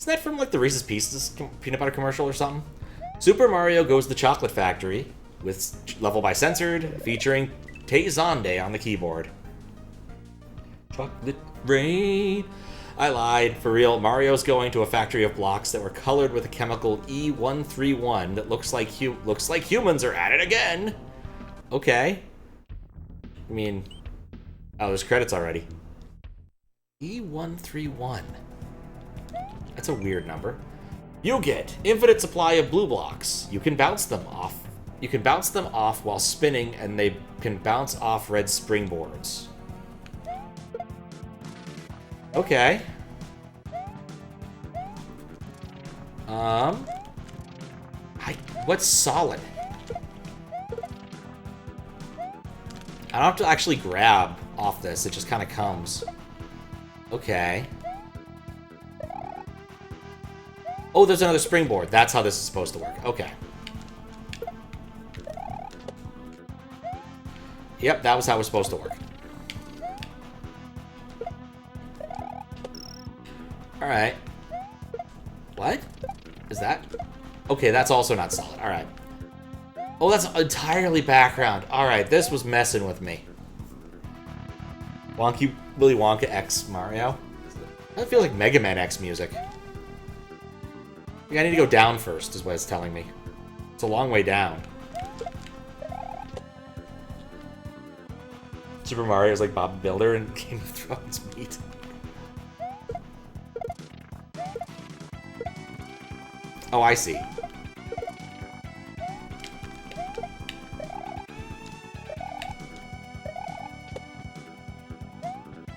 that from, like, the Reese's Pieces peanut butter commercial or something? Super Mario Goes to the Chocolate Factory, with level by censored, featuring Tay Zonde on the keyboard. Chocolate rain. I lied. For real, Mario's going to a factory of blocks that were colored with a chemical E131 that looks like humans are at it again. Okay. I mean, oh, there's credits already. E131. That's a weird number. You get infinite supply of blue blocks. You can bounce them off. You can bounce them off while spinning, and they can bounce off red springboards. Okay. What's solid? I don't have to actually grab off this. It just kind of comes. Okay. Oh, there's another springboard. That's how this is supposed to work. Okay. Yep, that was how it was supposed to work. Alright. What? Is that? Okay, that's also not solid. Alright. Oh, that's entirely background. Alright, this was messing with me. Wonky Willy Wonka X Mario. That feels like Mega Man X music. I need to go down first, is what it's telling me. It's a long way down. Super Mario is like Bob the Builder in Game of Thrones meat. Oh, I see.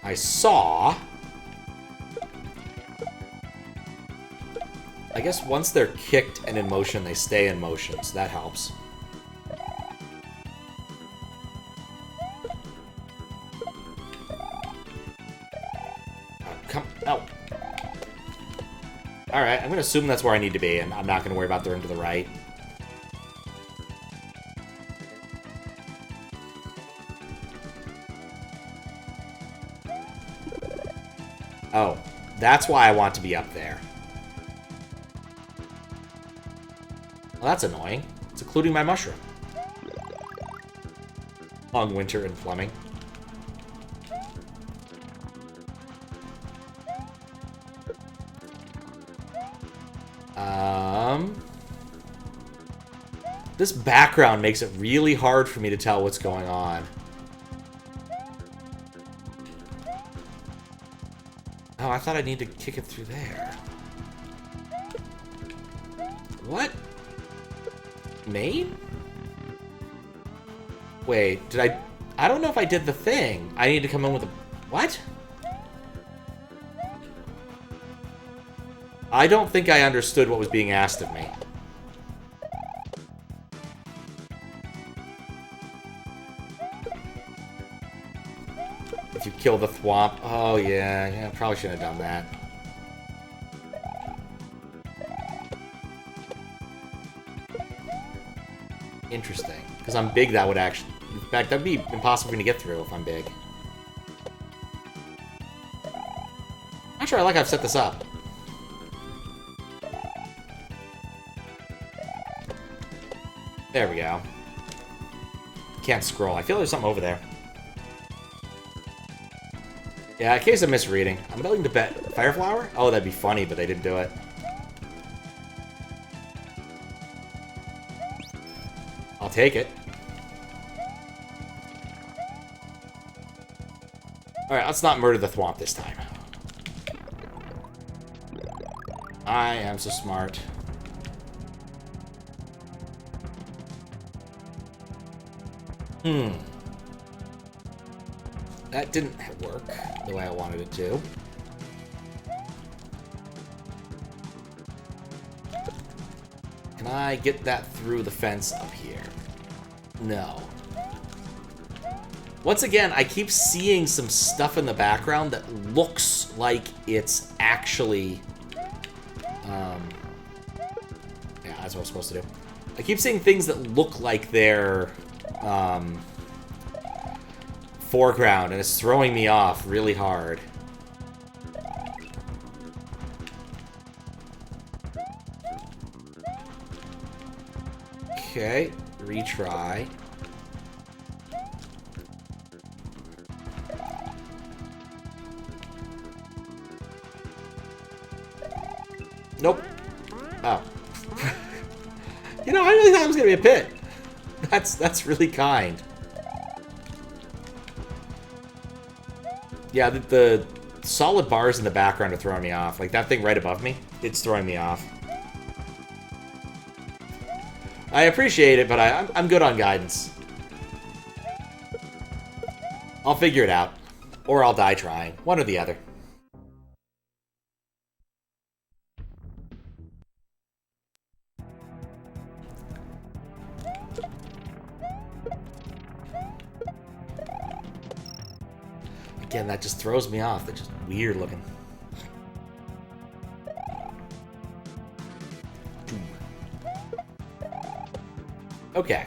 I saw... I guess once they're kicked and in motion, they stay in motion, so that helps. Oh, come... Oh. Alright, I'm gonna assume that's where I need to be, and I'm not gonna worry about the room to the right. Oh, that's why I want to be up there. Well, that's annoying. It's occluding my mushroom. Long winter in plumbing. This background makes it really hard for me to tell what's going on. Oh, I thought I need to kick it through there. What? Main? Wait, did I... I don't know if I did the thing. I need to come in with a... What? I don't think I understood what was being asked of me. If you kill the thwomp... Oh, yeah, probably shouldn't have done that. Interesting. Because I'm big, that would actually... In fact, that'd be impossible for me to get through if I'm big. Not sure I like how I've set this up. There we go. Can't scroll. I feel there's something over there. Yeah, in case I'm misreading. I'm willing to bet... Fireflower? Oh, that'd be funny, but they didn't do it. I'll take it. Alright, let's not murder the thwomp this time. I am so smart. That didn't work the way I wanted it to. Can I get that through the fence up here? No. Once again, I keep seeing some stuff in the background that looks like it's actually... yeah, that's what I'm supposed to do. I keep seeing things that look like they're... foreground, and it's throwing me off really hard. Okay, retry. Nope. Oh. You know, I really thought it was gonna be a pit. That's really kind. Yeah, the solid bars in the background are throwing me off. Like that thing right above me, it's throwing me off. I appreciate it, but I'm good on guidance. I'll figure it out. Or I'll die trying. One or the other. Again, that just throws me off. They're just weird looking. Okay.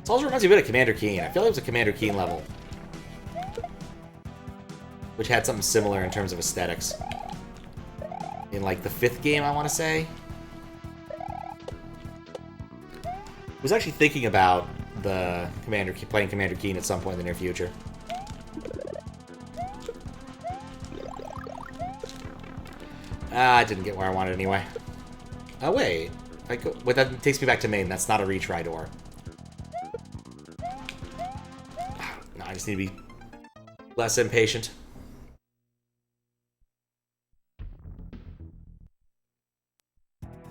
This also reminds me a bit of Commander Keen. I feel like it was a Commander Keen level. Which had something similar in terms of aesthetics. In like the 5th game, I want to say. I was actually thinking about the playing Commander Keen at some point in the near future. I didn't get where I wanted anyway. Oh, wait. Wait, that takes me back to main. That's not a retry door. No, I just need to be less impatient.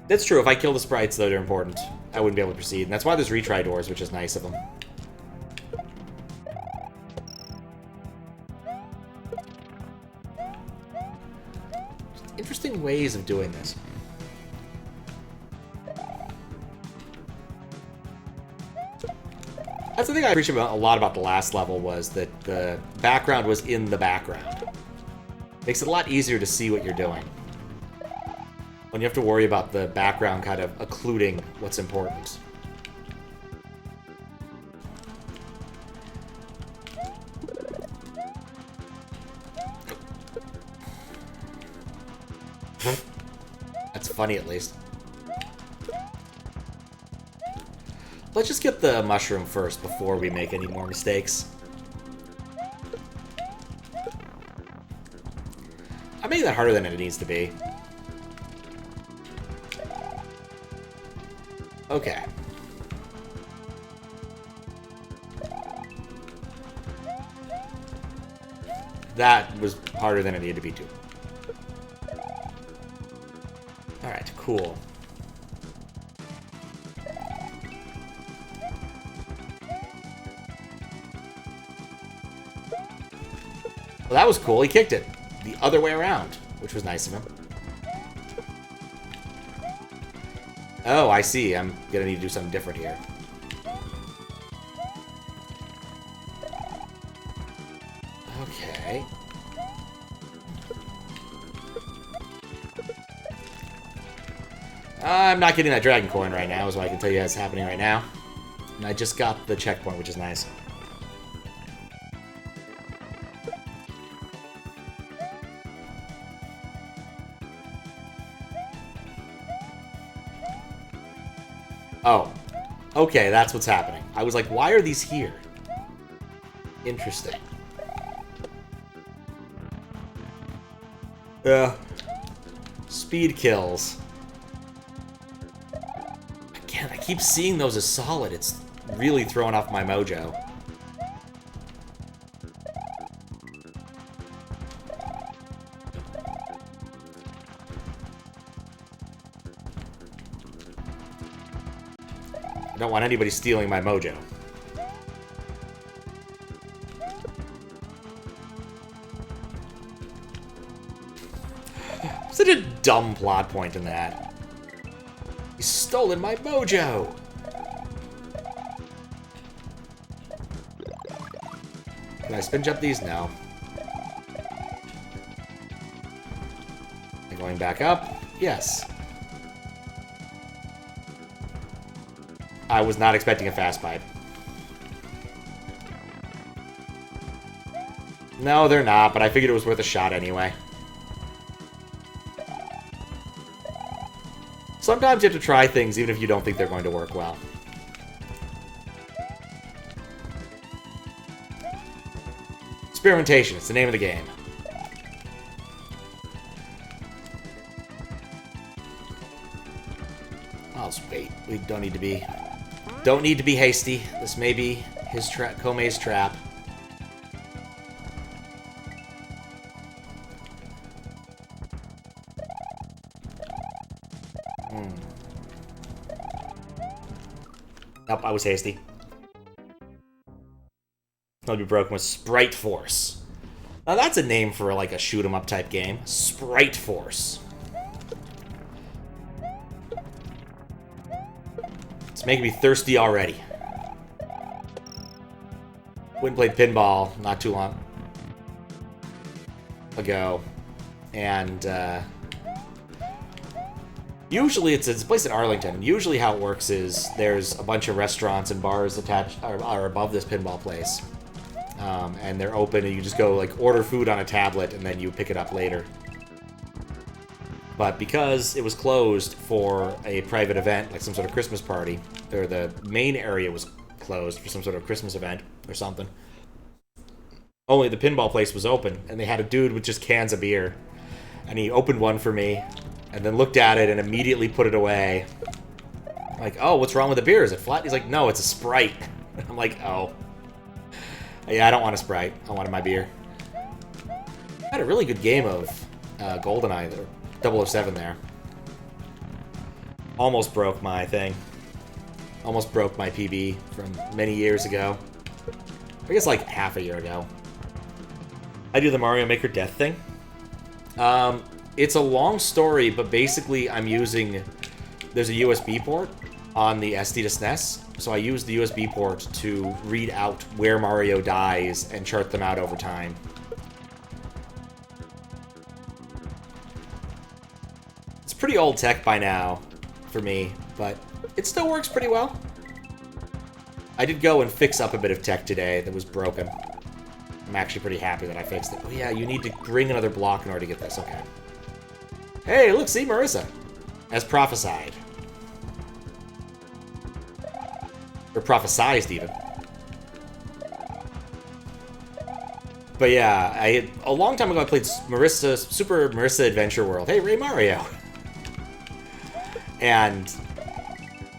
That's true. If I kill the sprites, though, they're important. I wouldn't be able to proceed. And that's why there's retry doors, which is nice of them. Interesting ways of doing this. That's the thing I appreciate a lot about the last level, was that the background was in the background. Makes it a lot easier to see what you're doing. When you have to worry about the background kind of occluding what's important. That's funny, at least. Let's just get the mushroom first before we make any more mistakes. I made that harder than it needs to be. Okay. That was harder than it needed to be, too. Alright, cool. Well, that was cool. He kicked it the other way around, which was nice of him. Oh, I see. I'm gonna need to do something different here. Okay. I'm not getting that dragon coin right now, is what I can tell you is happening right now. And I just got the checkpoint, which is nice. Oh. Okay, that's what's happening. I was like, why are these here? Interesting. Speed kills. Again, I keep seeing those as solid. It's really throwing off my mojo. I don't want anybody stealing my mojo. Such a dumb plot point in that. He's stolen my mojo! Can I spin jump these? No. Am I going back up? Yes. I was not expecting a fast pipe. No, they're not, but I figured it was worth a shot anyway. Sometimes you have to try things even if you don't think they're going to work well. Experimentation, it's the name of the game. I'll just wait. We don't need to be hasty. This may be his Komei's trap. Nope, I was hasty. I'll be broken with Sprite Force. Now that's a name for like a shoot 'em up type game. Sprite Force. It's making me thirsty already. Went and played pinball not too long ago, and usually it's a place in Arlington. Usually how it works is there's a bunch of restaurants and bars attached are above this pinball place. And they're open, and you just go, like, order food on a tablet, and then you pick it up later. But because it was closed for a private event, like some sort of Christmas party, or the main area was closed for some sort of Christmas event or something, only the pinball place was open, and they had a dude with just cans of beer. And he opened one for me, and then looked at it and immediately put it away. Like, oh, what's wrong with the beer? Is it flat? He's like, no, it's a Sprite. I'm like, oh. Yeah, I don't want a Sprite. I wanted my beer. I had a really good game of GoldenEye, or 007 there. Almost broke my thing. Almost broke my PB from many years ago. I guess like half a year ago. I do the Mario Maker death thing. It's a long story, but basically I'm using... There's a USB port on the SD to SNES. So I use the USB port to read out where Mario dies and chart them out over time. It's pretty old tech by now for me, but it still works pretty well. I did go and fix up a bit of tech today that was broken. I'm actually pretty happy that I fixed it. Oh yeah, you need to bring another block in order to get this. Okay. Hey, look, see Marissa. As prophesied. Or prophesized, even. But yeah, a long time ago I played Super Marissa Adventure World. Hey, Ray Mario! And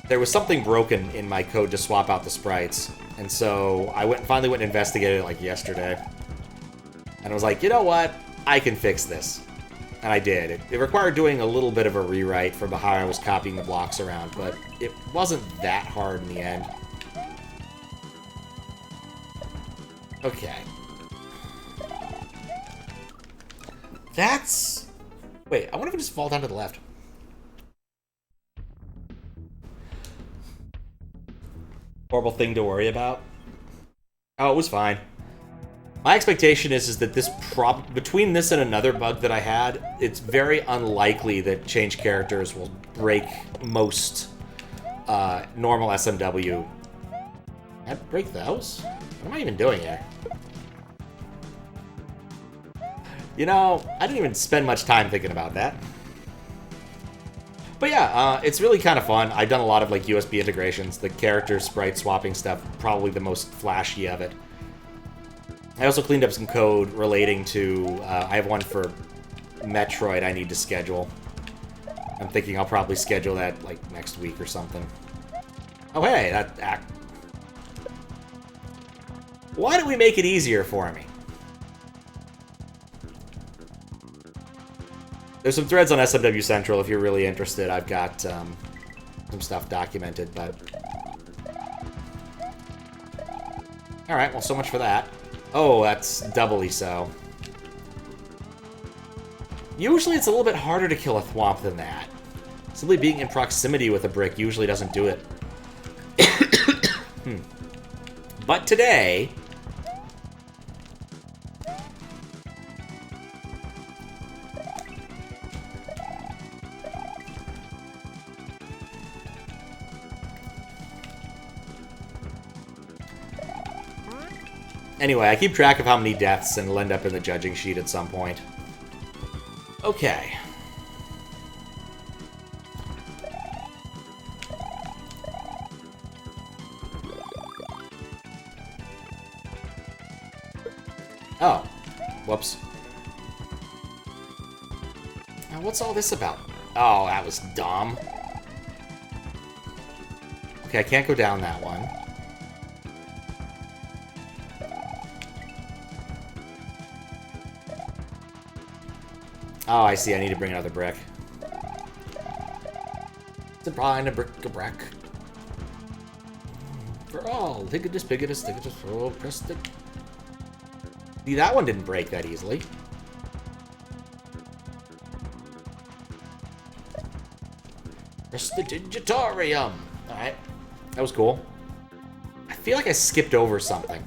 there was something broken in my code to swap out the sprites. And so I finally went and investigated it like yesterday. And I was like, you know what? I can fix this. And I did. It required doing a little bit of a rewrite from how I was copying the blocks around, but it wasn't that hard in the end. Okay. That's... Wait, I wonder if I just fall down to the left. Horrible thing to worry about. Oh, it was fine. My expectation is that this between this and another bug that I had, it's very unlikely that change characters will break most normal SMW. Can I break those? What am I even doing here? You know, I didn't even spend much time thinking about that. But yeah, it's really kind of fun. I've done a lot of like USB integrations. The character sprite swapping stuff, probably the most flashy of it. I also cleaned up some code relating to, I have one for Metroid I need to schedule. I'm thinking I'll probably schedule that like next week or something. Oh hey, that... Why don't we make it easier for me? There's some threads on SMW Central if you're really interested. I've got some stuff documented, but... Alright, well, so much for that. Oh, that's doubly so. Usually it's a little bit harder to kill a thwomp than that. Simply being in proximity with a brick usually doesn't do it. But today... Anyway, I keep track of how many deaths and it'll end up in the judging sheet at some point. Okay. Oh. Whoops. Now, what's all this about? Oh, that was dumb. Okay, I can't go down that one. Oh, I see. I need to bring another brick. To find a brick-a-brack. For all. Higgitus, piggitus, thiggitus, oh, press the... See, that one didn't break that easily. Prestidigitatorium. Alright. That was cool. I feel like I skipped over something.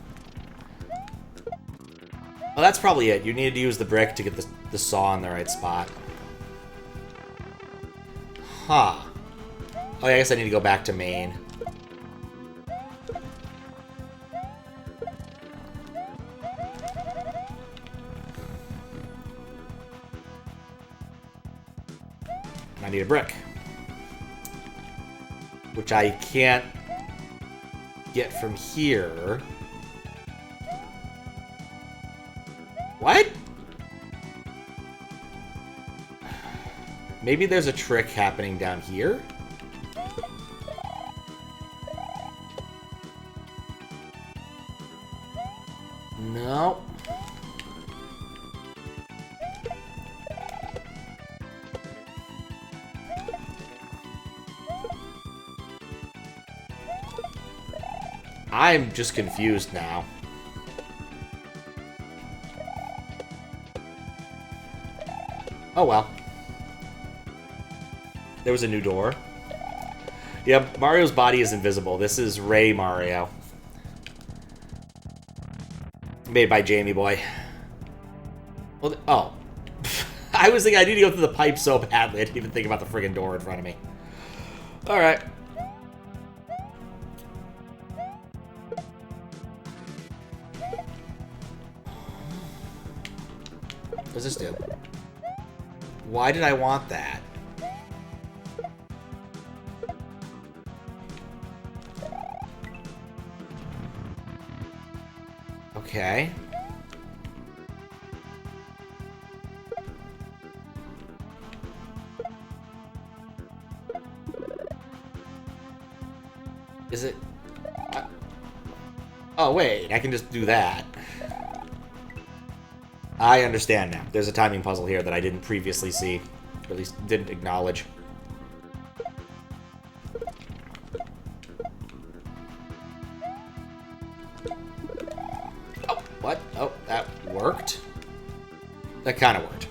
Well, that's probably it. You needed to use the brick to get the saw in the right spot. Huh. Oh, I guess I need to go back to main. I need a brick. Which I can't get from here. What? Maybe there's a trick happening down here? No. I'm just confused now. Oh well. There was a new door. Yeah, Mario's body is invisible. This is Ray Mario. Made by Jamie Boy. Well, oh. I was thinking I need to go through the pipe so badly I didn't even think about the friggin' door in front of me. Alright. What does this do? Why did I want that? Okay. Is it... Oh, wait. I can just do that. I understand now. There's a timing puzzle here that I didn't previously see. Or at least didn't acknowledge. Oh, what? Oh, that worked? That kind of worked.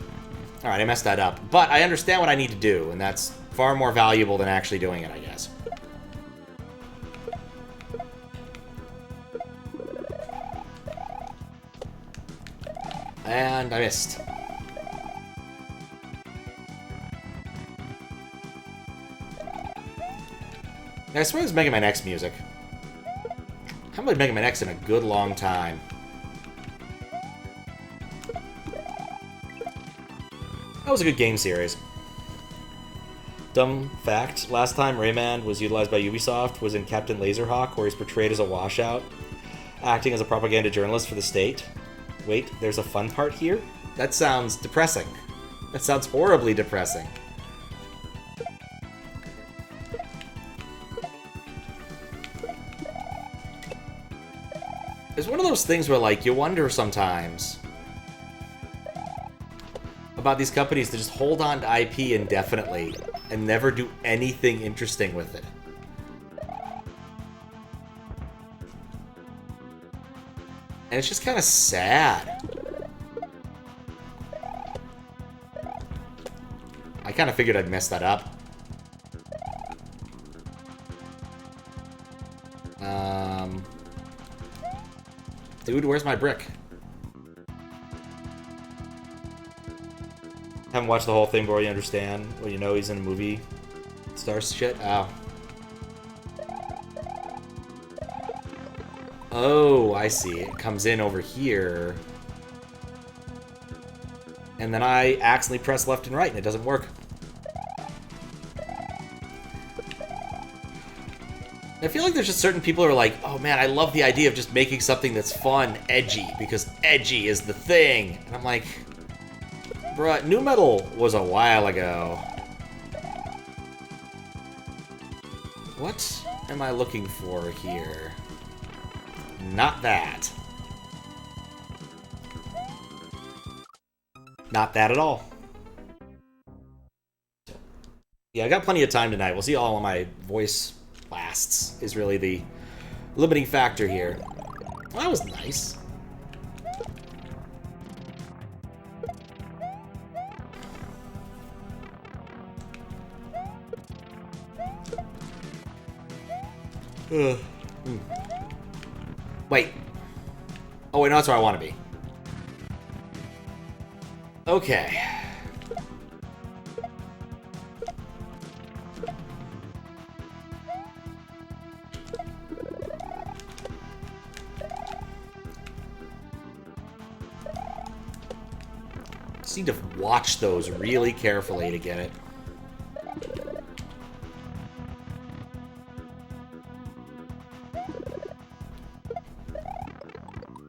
Alright, I messed that up. But I understand what I need to do, and that's far more valuable than actually doing it, I guess. And I missed. I swear it's Mega Man X music. I haven't played Mega Man X in a good long time. That was a good game series. Dumb fact, last time Rayman was utilized by Ubisoft was in Captain Laserhawk, where he's portrayed as a washout, acting as a propaganda journalist for the state. Wait, there's a fun part here? That sounds depressing. That sounds horribly depressing. It's one of those things where, like, you wonder sometimes about these companies that just hold on to IP indefinitely and never do anything interesting with it. And it's just kind of sad. I kind of figured I'd mess that up. Dude, where's my brick? Haven't watched the whole thing before you understand. Well, you know he's in a movie. Star shit? Oh. Oh, I see. It comes in over here. And then I accidentally press left and right and it doesn't work. I feel like there's just certain people who are like, oh man, I love the idea of just making something that's fun, edgy, because edgy is the thing. And I'm like, bruh, nu metal was a while ago. What am I looking for here? Not that. Not that at all. Yeah, I got plenty of time tonight. We'll see all of my voice lasts is really the limiting factor here. Well, that was nice. Wait. Oh, wait, no, that's where I want to be. Okay. Just need to watch those really carefully to get it.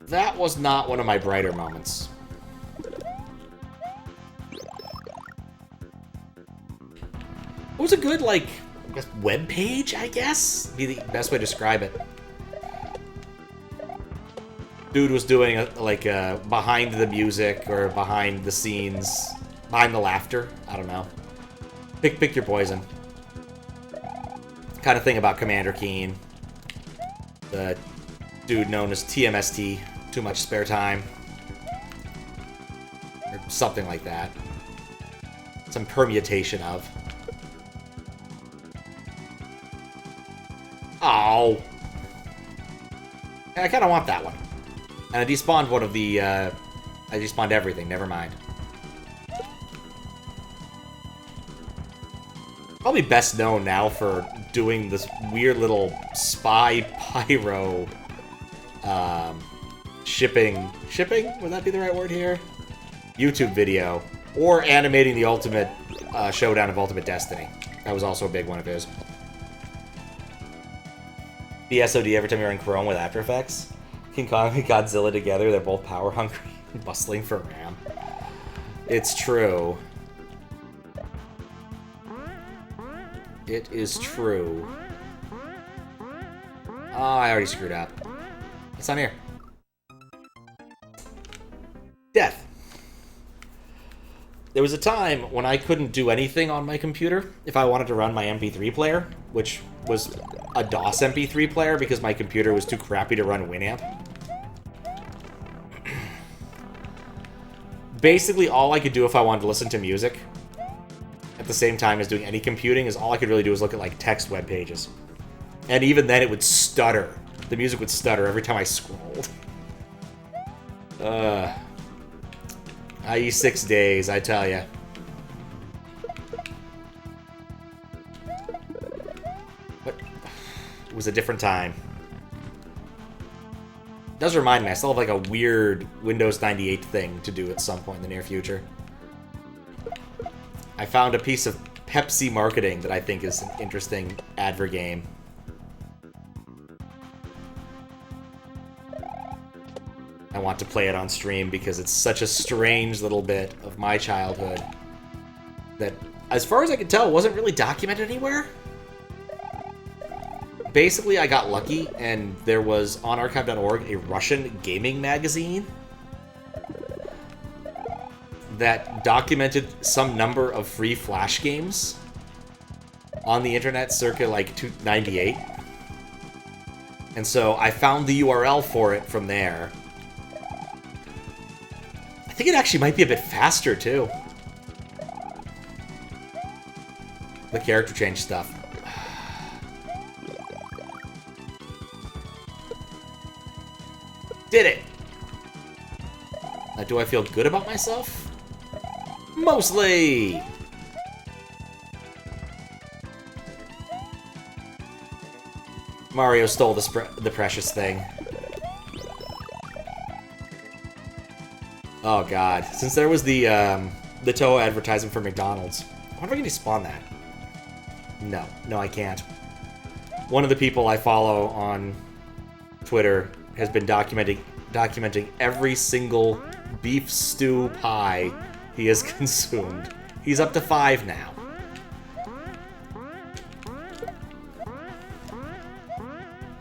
That was not one of my brighter moments. It was a good, like, I guess, web page, I guess? Be the best way to describe it. Dude was doing, like, behind the music or behind the scenes, behind the laughter. I don't know. Pick your poison. Kind of thing about Commander Keen. The dude known as TMST. Too much spare time. Or something like that. Some permutation of. Oh. I kind of want that one. And I despawned one of the, I despawned everything, never mind. Probably best known now for doing this weird little spy pyro, shipping? Would that be the right word here? YouTube video. Or animating the ultimate, showdown of Ultimate Destiny. That was also a big one of his. The SOD every time you're in Chrome with After Effects. King Kong and Godzilla together, they're both power hungry and bustling for RAM. It's true. It is true. Oh, I already screwed up. What's on here? Death. There was a time when I couldn't do anything on my computer if I wanted to run my MP3 player, which was a DOS MP3 player because my computer was too crappy to run Winamp. Basically, all I could do if I wanted to listen to music at the same time as doing any computing is all I could really do was look at, like, text web pages. And even then, it would stutter. The music would stutter every time I scrolled. IE6 days, I tell ya. But it was a different time. It does remind me, I still have like a weird Windows 98 thing to do at some point in the near future. I found a piece of Pepsi marketing that I think is an interesting advert game. I want to play it on stream because it's such a strange little bit of my childhood that, as far as I can tell, wasn't really documented anywhere. Basically, I got lucky, and there was, on archive.org, a Russian gaming magazine that documented some number of free Flash games on the internet circa, like, 98. And so I found the URL for it from there. I think it actually might be a bit faster, too. The character change stuff. Did it! Now, do I feel good about myself? Mostly! Mario stole the precious thing. Oh god. Since there was the Toho advertisement for McDonald's, I wonder if I can despawn that. No. No, I can't. One of the people I follow on Twitter has been documenting every single beef stew pie he has consumed. He's up to 5 now.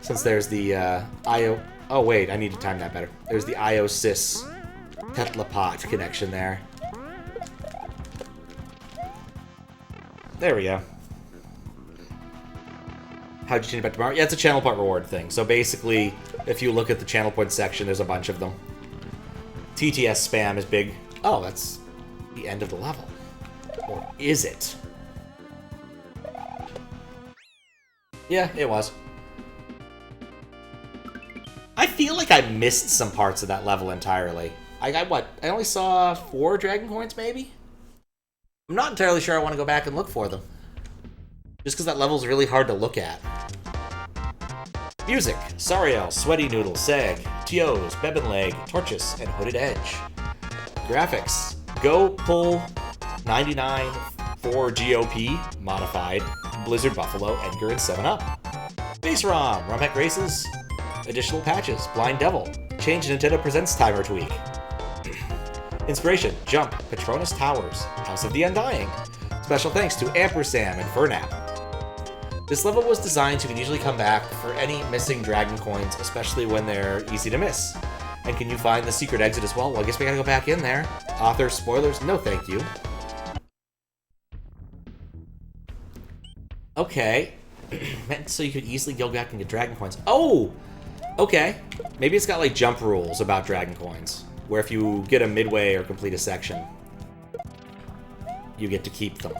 Since there's the IO... Oh, wait, I need to time that better. There's the IO-Sys Tetlapot connection there. There we go. How'd you change back tomorrow? Yeah, it's a channel point reward thing. So basically, if you look at the channel point section, there's a bunch of them. TTS spam is big. Oh, that's the end of the level. Or is it? Yeah, it was. I feel like I missed some parts of that level entirely. I only saw 4 dragon coins, maybe? I'm not entirely sure I want to go back and look for them. Just because that level's really hard to look at. Music, Sariel, Sweaty Noodle, Seg, T.O.'s, Bebinleg, Torches, and Hooded Edge. Graphics, Go Pull 99 for GOP, Modified, Blizzard Buffalo, Edgar, and 7-Up. Base ROM, ROMHack Races, additional patches, Blind Devil, Change Nintendo Presents Timer Tweak. Inspiration, Jump, Patronus Towers, House of the Undying. Special thanks to Ampersand and Furnap. This level was designed so you can usually come back for any missing dragon coins, especially when they're easy to miss. And can you find the secret exit as well? Well, I guess we gotta go back in there. Author, spoilers, no thank you. Okay. Meant so you could easily go back and get dragon coins. Oh! Okay. Maybe it's got like jump rules about dragon coins, where if you get a midway or complete a section, you get to keep them.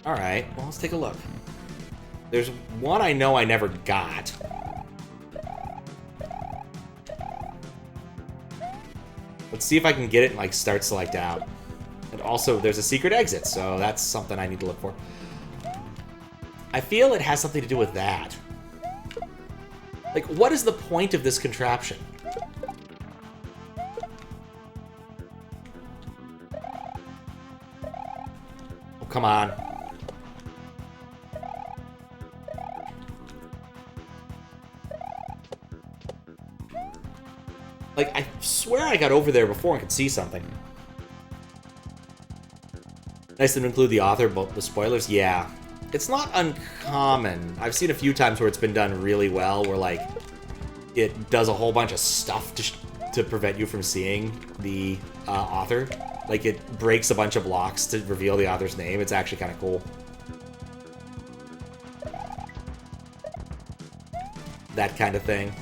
Alright, well, let's take a look. There's one I know I never got. Let's see if I can get it and like start select out. And also, there's a secret exit, so that's something I need to look for. I feel it has something to do with that. Like, what is the point of this contraption? Oh, come on. Like, I swear I got over there before and could see something. Nice to include the author, but the spoilers, yeah. It's not uncommon. I've seen a few times where it's been done really well, where, like, it does a whole bunch of stuff to prevent you from seeing the author. Like, it breaks a bunch of blocks to reveal the author's name. It's actually kind of cool. That kind of thing.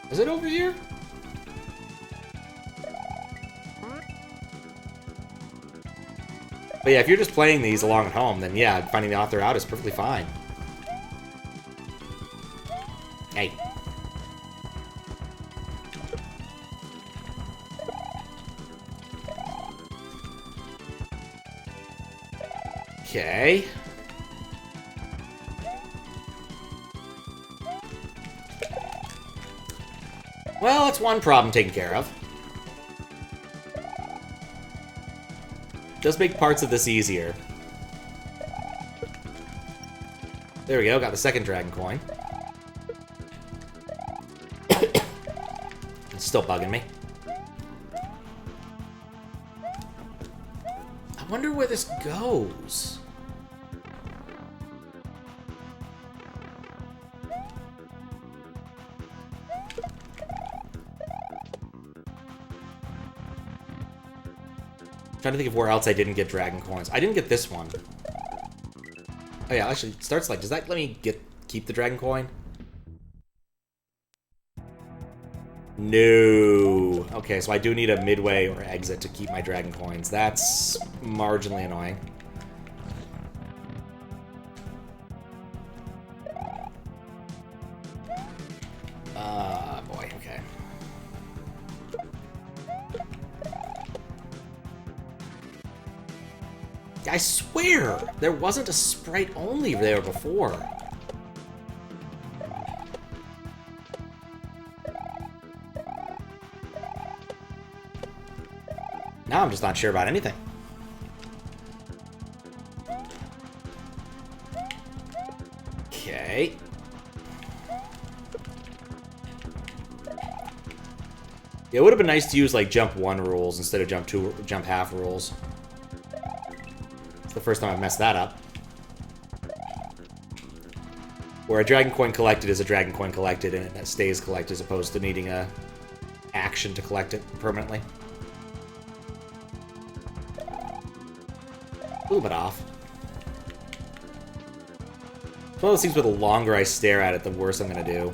Is it over here? But yeah, if you're just playing these along at home, then yeah, finding the author out is perfectly fine. Hey. Okay. Well, that's one problem taken care of. Does make parts of this easier. There we go, got the second dragon coin. It's still bugging me. I wonder where this goes. Trying to think of where else I didn't get dragon coins. I didn't get this one. Oh yeah, actually, start select. Does that let me keep the dragon coin? No. Okay, so I do need a midway or exit to keep my dragon coins. That's marginally annoying. Boy, okay. I swear, there wasn't a sprite only there before. Now I'm just not sure about anything. Okay. Yeah, it would have been nice to use, like, jump 1 rules instead of jump half rules. It's the first time I've messed that up. Where a Dragon Coin collected is a Dragon Coin collected, and it stays collected as opposed to needing a action to collect it permanently. A little bit off. It's one of those things where the longer I stare at it, the worse I'm gonna do.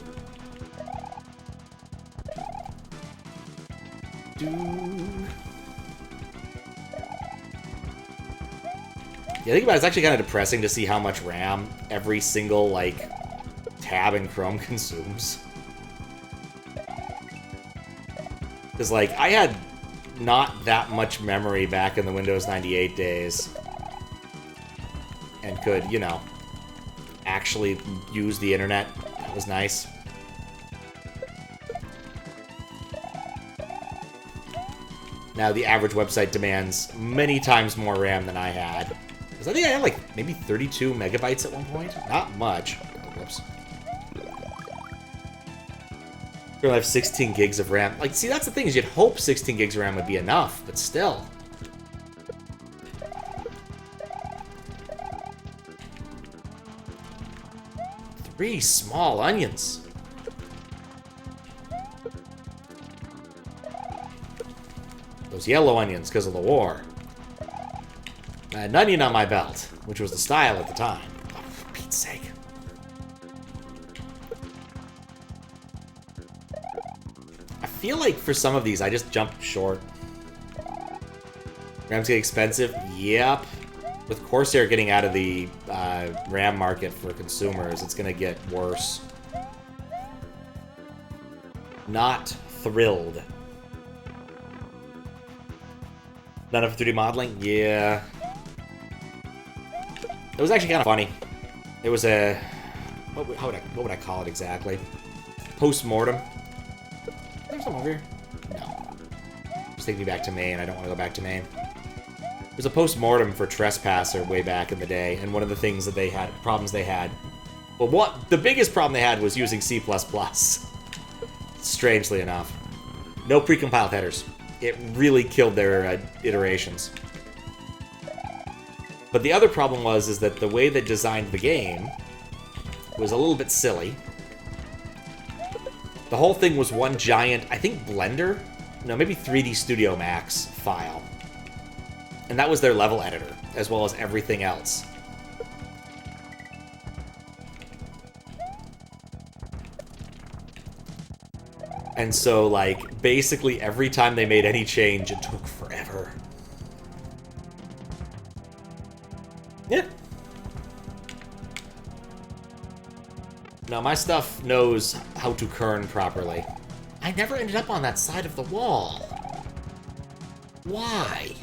Yeah, think about it, it's actually kind of depressing to see how much RAM every single, like, tab in Chrome consumes. Because, like, I had not that much memory back in the Windows 98 days. And could, you know, actually use the internet. That was nice. Now the average website demands many times more RAM than I had. Because I think I had like maybe 32 megabytes at one point. Not much. Oh, whoops. We're gonna have 16 gigs of RAM. Like, see, that's the thing, is you'd hope 16 gigs of RAM would be enough, but still. Three small onions. Those yellow onions because of the war. I had an onion on my belt, which was the style at the time. Oh, for Pete's sake. I feel like for some of these, I just jumped short. RAM's getting expensive? Yep. With Corsair getting out of the RAM market for consumers, it's going to get worse. Not thrilled. None of 3D modeling? Yeah. It was actually kind of funny. It was a... What would I call it exactly? Post-mortem. There's some over here. No. Just take me back to Maine. I don't want to go back to Maine. It was a post-mortem for Trespasser way back in the day, and one of the things that they had, problems they had... Well, the biggest problem they had was using C++. Strangely enough. No precompiled headers. It really killed their iterations. But the other problem is that the way they designed the game was a little bit silly. The whole thing was one giant, I think Blender? No, maybe 3D Studio Max file. And that was their level editor, as well as everything else. And so, like, basically every time they made any change, it took forever. Yeah. Now, my stuff knows how to kern properly. I never ended up on that side of the wall. Why?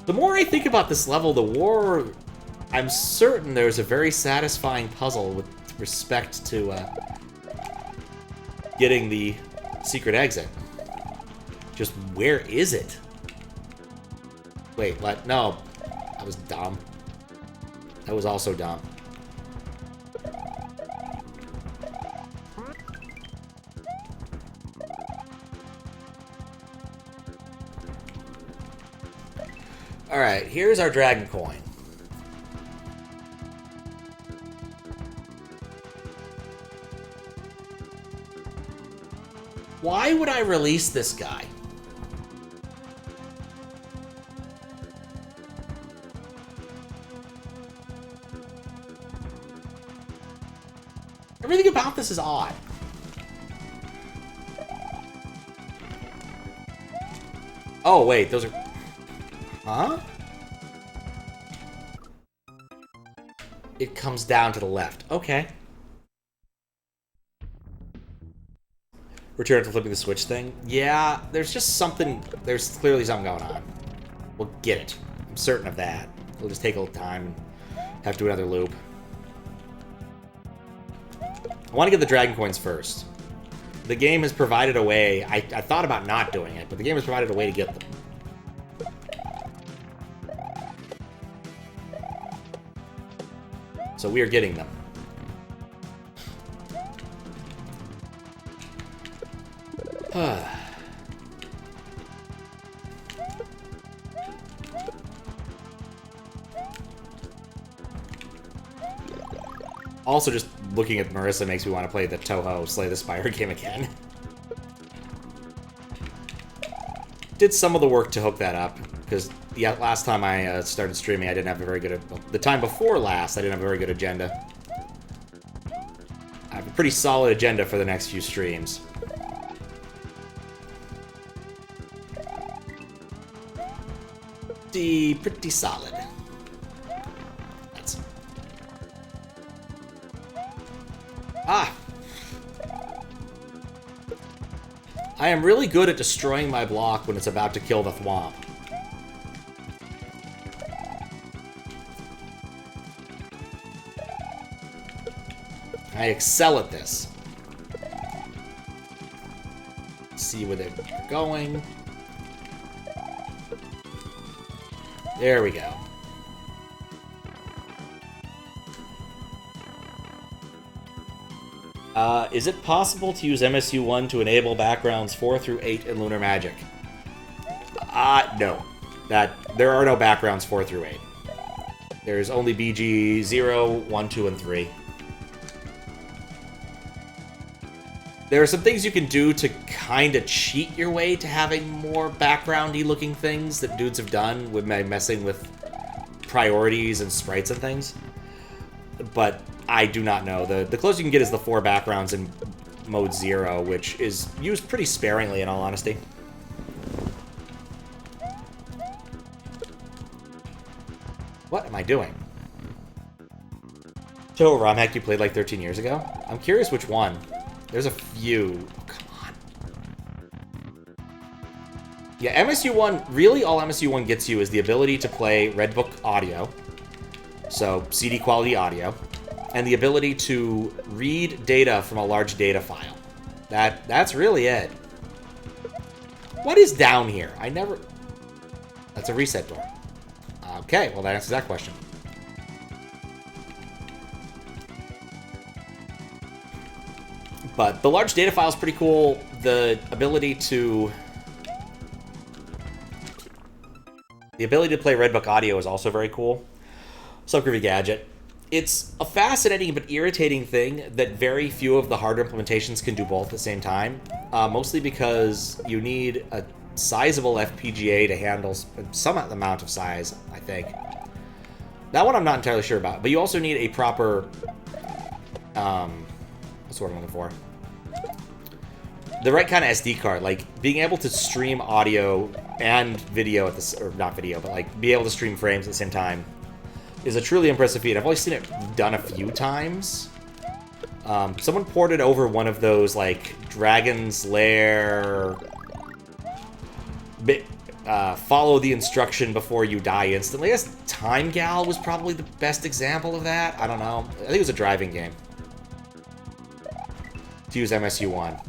The more I think about this level, the more I'm certain there's a very satisfying puzzle with respect to getting the secret exit. Just where is it? Wait, what? No. That was dumb. That was also dumb. Alright, here's our Dragon Coin. Why would I release this guy? Everything about this is odd. Oh, wait, those are... Huh? It comes down to the left. Okay. Return to flipping the switch thing. Yeah, there's just something... There's clearly something going on. We'll get it. I'm certain of that. It'll just take a little time. Have to do another loop. I want to get the Dragon Coins first. The game has provided a way... I thought about not doing it, but the game has provided a way to get them. So we are getting them. Also, just looking at Marissa makes me want to play the Toho Slay the Spire game again. Did some of the work to hook that up, because yeah, last time I started streaming, I didn't have a very good... The time before last, I didn't have a very good agenda. I have a pretty solid agenda for the next few streams. Pretty solid. That's... Ah! I am really good at destroying my block when it's about to kill the Thwomp. I excel at this. See where they're going. There we go. Is it possible to use MSU1 to enable backgrounds 4 through 8 in Lunar Magic? No. There are no backgrounds 4 through 8. There's only BG 0, 1, 2, and 3. There are some things you can do to kind of cheat your way to having more backgroundy looking things that dudes have done with messing with priorities and sprites and things. But I do not know. The closest you can get is the 4 backgrounds in mode 0, which is used pretty sparingly in all honesty. What am I doing? Joe ROM hack you played like 13 years ago? I'm curious which one. There's a few. Oh, come on. Yeah, MSU1, really all MSU1 gets you is the ability to play Red Book audio, so CD quality audio, and the ability to read data from a large data file. That's really it. What is down here? I never... That's a reset door. Okay, well that answers that question. But the large data file is pretty cool. The ability to play Redbook audio is also very cool. Subgroovy gadget. It's a fascinating but irritating thing that very few of the hardware implementations can do both at the same time. Mostly because you need a sizable FPGA to handle some amount of size, I think. That one I'm not entirely sure about. But you also need a proper... what's the word I'm looking for? The right kind of SD card, like being able to stream audio and video at this, or not video, but like be able to stream frames at the same time is a truly impressive feat. I've only seen it done a few times. Someone ported over one of those like Dragon's Lair, follow the instruction before you die instantly. I guess Time Gal was probably the best example of that. I don't know. I think it was a driving game to use MSU1.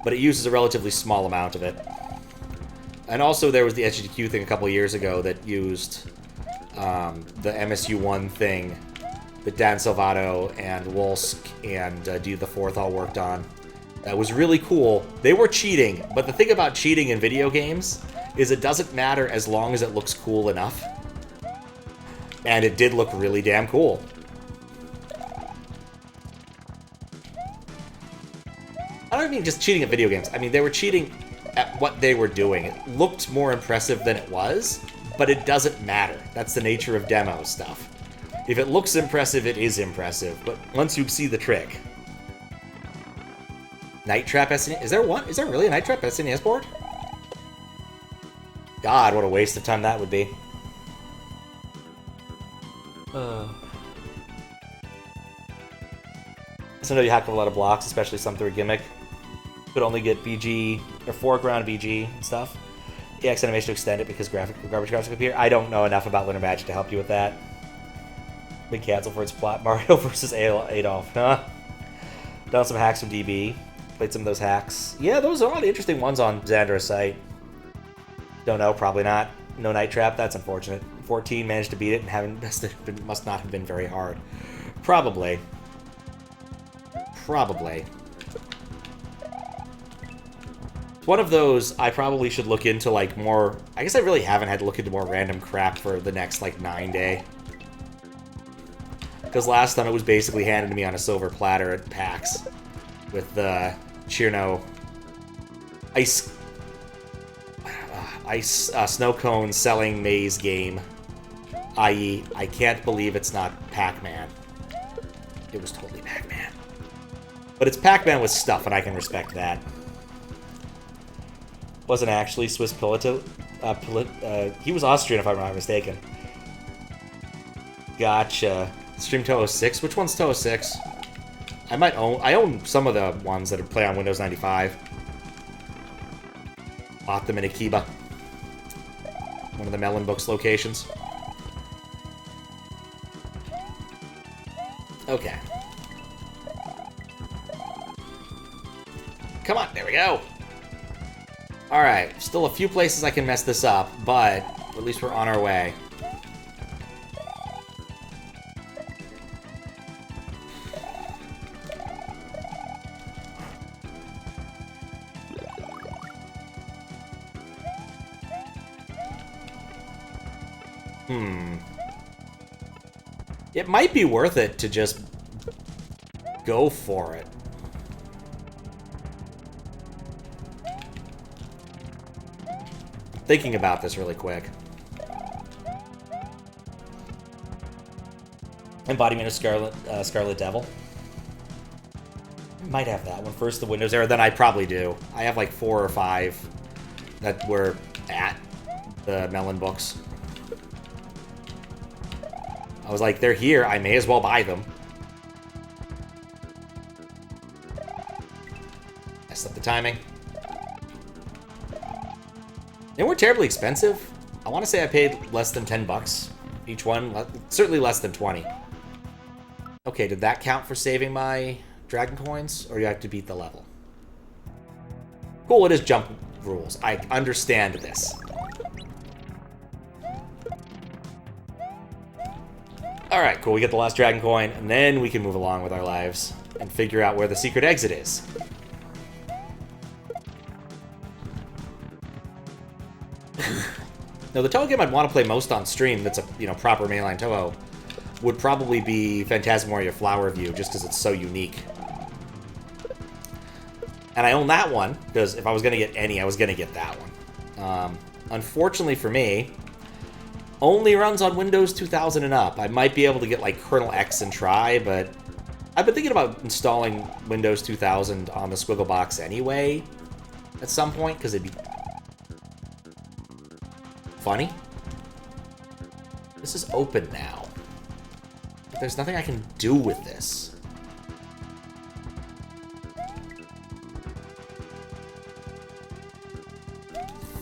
But it uses a relatively small amount of it. And also there was the HDQ thing a couple of years ago that used the MSU1 thing that Dan Salvato and Wolsk and D the Fourth all worked on. That was really cool. They were cheating, but the thing about cheating in video games is it doesn't matter as long as it looks cool enough. And it did look really damn cool. I don't mean just cheating at video games. I mean, they were cheating at what they were doing. It looked more impressive than it was, but it doesn't matter. That's the nature of demo stuff. If it looks impressive, it is impressive, but once you see the trick. Night Trap SNES? Is there one? Is there really a Night Trap SNES board? God, what a waste of time that would be. So I know you hack a lot of blocks, especially some through a gimmick. Could only get BG or foreground BG and stuff. EX animation to extend it because garbage graphics appear. I don't know enough about Lunar Magic to help you with that. Big cancel for its plot. Mario versus Adolf. Huh? Done some hacks from DB. Played some of those hacks. Yeah, those are a lot of interesting ones on Xandra's site. Don't know, probably not. No Night Trap. That's unfortunate. 14 managed to beat it and must not have been very hard. Probably. Probably. One of those I probably should look into, like, more... I guess I really haven't had to look into more random crap for the next, like, 9-day. Because last time it was basically handed to me on a silver platter at PAX. With the Chirno ice snow cone selling maze game. I.e., I can't believe it's not Pac-Man. It was totally Pac-Man. But it's Pac-Man with stuff, and I can respect that. Wasn't actually Swiss Pilot. He was Austrian, if I'm not mistaken. Gotcha. Stream Toho 6. Which one's Toho 6? I own some of the ones that play on Windows 95. Bought them in Akiba. One of the Melon Books locations. Okay. Come on, there we go. Alright, still a few places I can mess this up, but at least we're on our way. It might be worth it to just go for it. Thinking about this really quick. Embodiment of Scarlet Devil. I might have that one first, the Windows era. Then I probably do. I have like 4 or 5 that were at the Melon Books. I was like, they're here. I may as well buy them. Messed up the timing. They weren't terribly expensive. I want to say I paid less than 10 bucks each one. Certainly less than 20. Okay, did that count for saving my Dragon Coins? Or do you have to beat the level? Cool, it is jump rules. I understand this. Alright, cool. We get the last Dragon Coin, and then we can move along with our lives and figure out where the secret exit is. Now, the Toho game I'd want to play most on stream that's a, you know, proper mainline Toho would probably be Phantasmagoria Flower View, just because it's so unique. And I own that one, because if I was going to get any, I was going to get that one. Unfortunately for me, only runs on Windows 2000 and up. I might be able to get, like, Kernel X and try, but I've been thinking about installing Windows 2000 on the Squiggle Box anyway at some point, because it'd be funny. This is open now. But there's nothing I can do with this.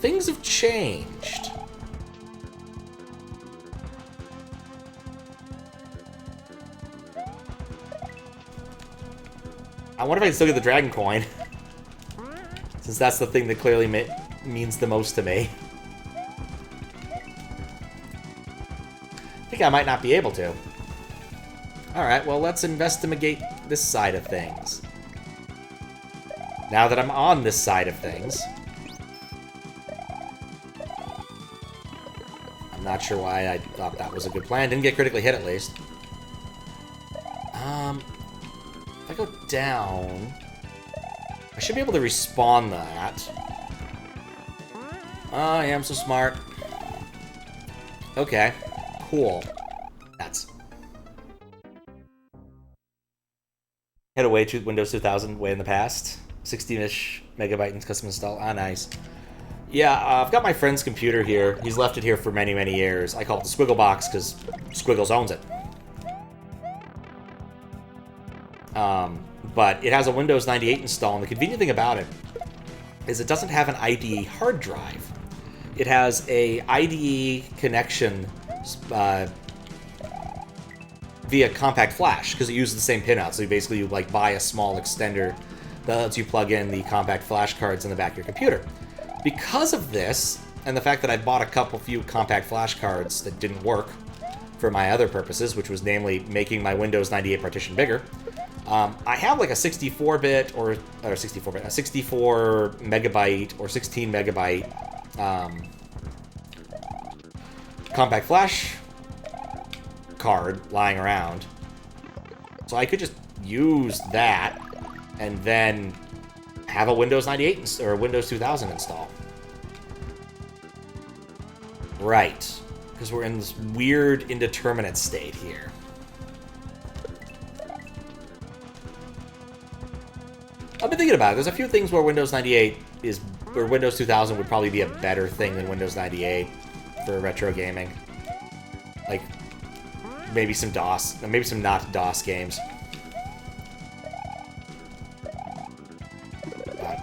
Things have changed. I wonder if I can still get the Dragon Coin. Since that's the thing that clearly means the most to me. I think I might not be able to. Alright, well, let's investigate this side of things. Now that I'm on this side of things. I'm not sure why I thought that was a good plan. Didn't get critically hit, at least. If I go down... I should be able to respawn that. I am so smart. Okay. Cool. That's... Head away to Windows 2000 way in the past. 16-ish megabyte in custom install. Ah, nice. Yeah, I've got my friend's computer here. He's left it here for many, many years. I call it the Squiggle Box because Squiggles owns it. But it has a Windows 98 install, and the convenient thing about it is it doesn't have an IDE hard drive. It has a IDE connection via compact flash, because it uses the same pinout. So basically you like buy a small extender that lets you plug in the compact flash cards in the back of your computer. Because of this, and the fact that I bought a few compact flash cards that didn't work for my other purposes, which was namely making my Windows 98 partition bigger. I have like a 64-bit or 64-bit, a 64 megabyte or 16 megabyte compact flash card lying around. So I could just use that and then have a Windows 98 or Windows 2000 install. Right. Because we're in this weird indeterminate state here. I've been thinking about it. There's a few things where Windows 98 is, or Windows 2000 would probably be a better thing than Windows 98 for retro gaming. Like, maybe some DOS, maybe some not DOS games. But...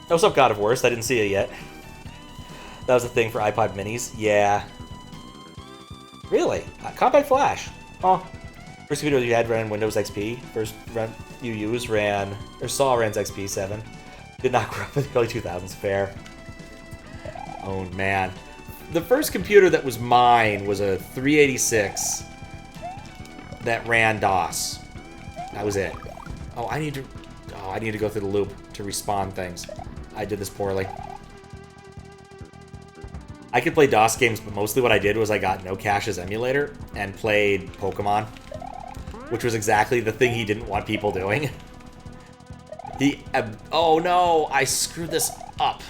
Oh, what's up, God of Worst? I didn't see it yet. That was a thing for iPod minis. Yeah. Really? Compact Flash. Oh. First video you had ran Windows XP. First run you used ran, or saw ran XP 7. Did not grow up in the early 2000s. Fair. Oh, man. The first computer that was mine was a 386 that ran DOS. That was it. Oh, I need to go through the loop to respawn things. I did this poorly. I could play DOS games, but mostly what I did was I got No Cache's emulator and played Pokemon, which was exactly the thing he didn't want people doing. Oh no, I screwed this up.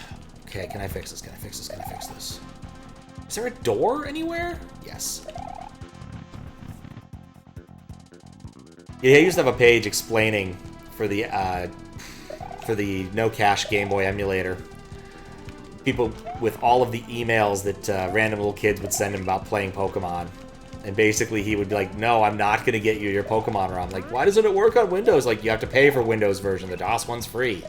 Okay, can I fix this? Can I fix this? Can I fix this? Is there a door anywhere? Yes. Yeah, I used to have a page explaining for the No Cache Game Boy emulator. People with all of the emails that random little kids would send him about playing Pokemon. And basically he would be like, no, I'm not going to get you your Pokemon ROM. Like, why doesn't it work on Windows? Like, you have to pay for Windows version. The DOS one's free.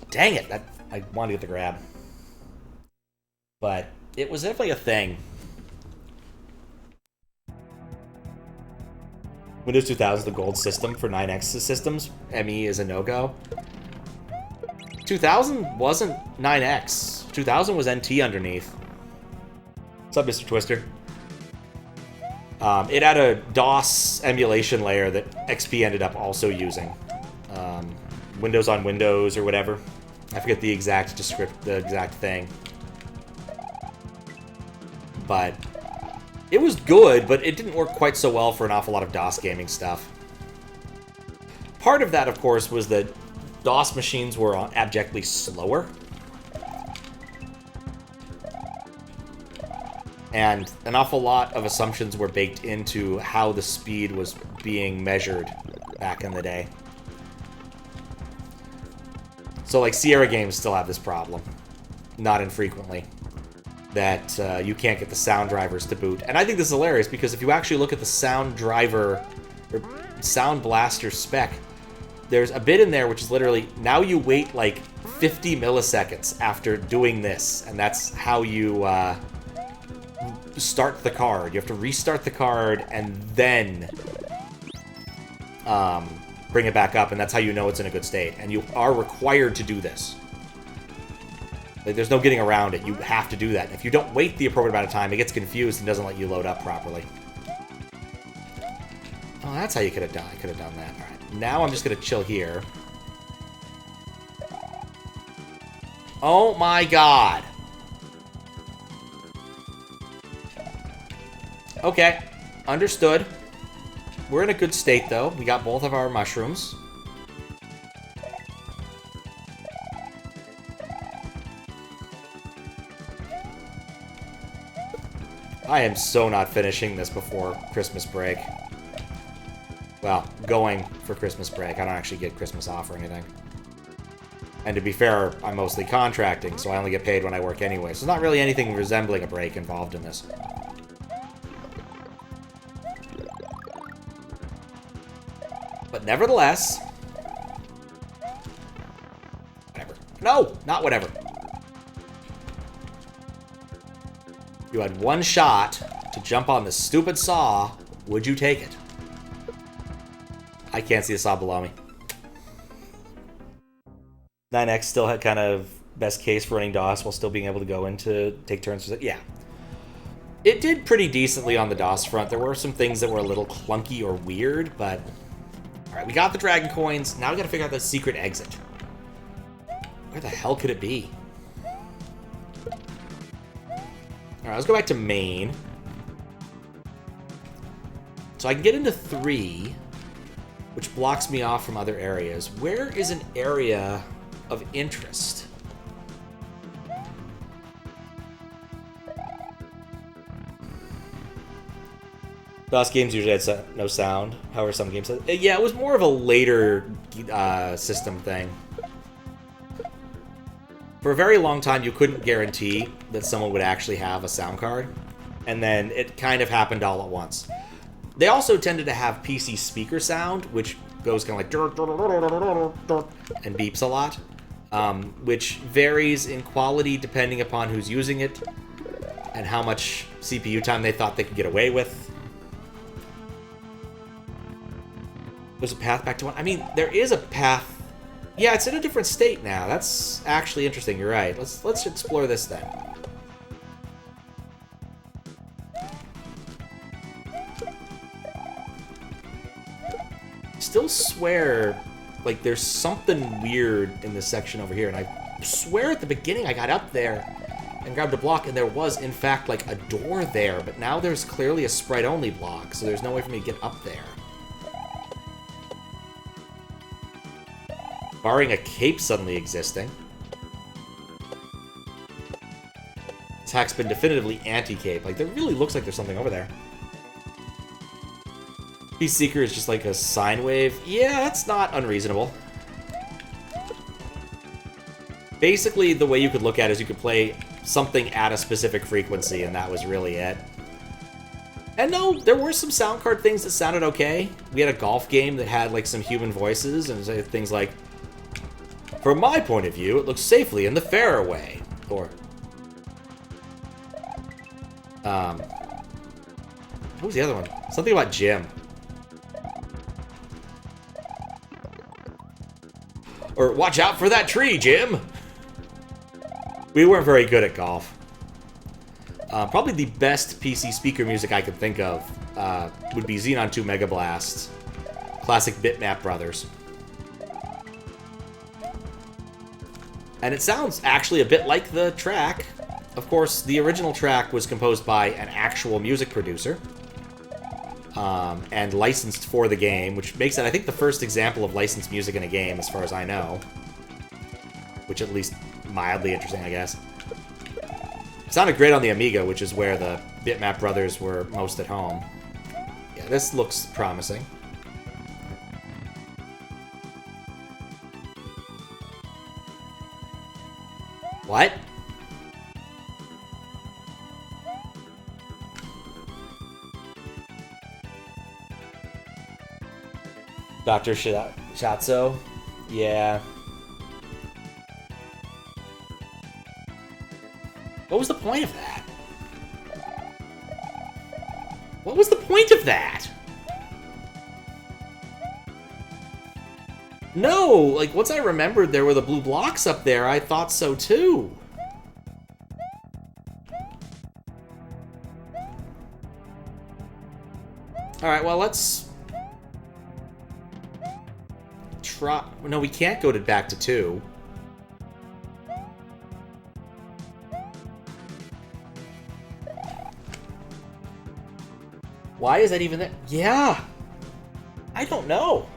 Dang it. I wanted to get the grab. But it was definitely a thing. Windows 2000 is the gold system for 9X systems. ME is a no-go. 2000 wasn't 9X. 2000 was NT underneath. What's up, Mr. Twister? It had a DOS emulation layer that XP ended up also using. Windows on Windows or whatever. I forget the exact thing. But it was good, but it didn't work quite so well for an awful lot of DOS gaming stuff. Part of that, of course, was that DOS machines were abjectly slower. And an awful lot of assumptions were baked into how the speed was being measured back in the day. So, like, Sierra games still have this problem. Not infrequently. That you can't get the sound drivers to boot. And I think this is hilarious because if you actually look at the sound driver or sound blaster spec, there's a bit in there which is literally, now you wait like 50 milliseconds after doing this, and that's how you start the card. You have to restart the card and then bring it back up, and that's how you know it's in a good state. And you are required to do this. Like, there's no getting around it. You have to do that. And if you don't wait the appropriate amount of time, it gets confused and doesn't let you load up properly. Oh, that's how you could have done. I could have done that. All right. Now I'm just going to chill here. Oh my god. Okay. Understood. We're in a good state, though. We got both of our mushrooms. I am so not finishing this before Christmas break. Well, going for Christmas break. I don't actually get Christmas off or anything. And to be fair, I'm mostly contracting, so I only get paid when I work anyway. So there's not really anything resembling a break involved in this. But nevertheless... Whatever. No! Not whatever. You had one shot to jump on the stupid saw. Would you take it? I can't see the saw below me. 9X still had kind of best case for running DOS while still being able to go into take turns. Yeah. It did pretty decently on the DOS front. There were some things that were a little clunky or weird, but... Alright, we got the dragon coins. Now we gotta figure out the secret exit. Where the hell could it be? Alright, let's go back to main. So I can get into 3, which blocks me off from other areas. Where is an area of interest? DOS games usually had no sound. However, some games had... Yeah, it was more of a later system thing. For a very long time, you couldn't guarantee that someone would actually have a sound card. And then it kind of happened all at once. They also tended to have PC speaker sound, which goes kind of like... and beeps a lot. Which varies in quality depending upon who's using it and how much CPU time they thought they could get away with. There's a path back to 1. I mean, there is a path... Yeah, it's in a different state now. That's actually interesting. You're right. Let's explore this then. Still swear like there's something weird in this section over here, and I swear at the beginning I got up there and grabbed a block, and there was in fact like a door there, but now there's clearly a sprite-only block, so there's no way for me to get up there. Barring a cape suddenly existing. This hack's been definitively anti-cape. Like, there really looks like there's something over there. Peace Seeker is just like a sine wave. Yeah, that's not unreasonable. Basically, the way you could look at it is you could play something at a specific frequency, and that was really it. And no, there were some sound card things that sounded okay. We had a golf game that had, like, some human voices, and things like, "From my point of view, it looks safely in the fairway." Or, what was the other one? Something about Jim. Or, "Watch out for that tree, Jim!" We weren't very good at golf. Probably the best PC speaker music I could think of would be Xenon 2 Mega Blast. Classic Bitmap Brothers. And it sounds actually a bit like the track. Of course, the original track was composed by an actual music producer. And licensed for the game, which makes it, I think, the first example of licensed music in a game, as far as I know. Which at least mildly interesting, I guess. It sounded great on the Amiga, which is where the Bitmap Brothers were most at home. Yeah, this looks promising. What? Dr. Shatso? Yeah. What was the point of that? What was the point of that? No, like, once I remembered there were the blue blocks up there, I thought so too. Alright, well, let's try... No, we can't go back to 2. Why is that even there? Yeah! I don't know.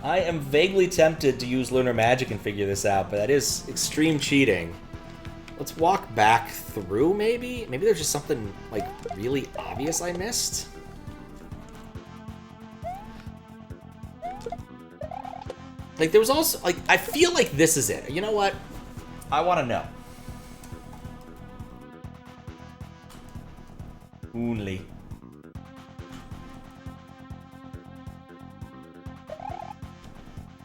I am vaguely tempted to use Lunar Magic and figure this out, but that is extreme cheating. Let's walk back through, maybe? Maybe there's just something, like, really obvious I missed? Like, there was also, like, I feel like this is it. You know what? I want to know. Only.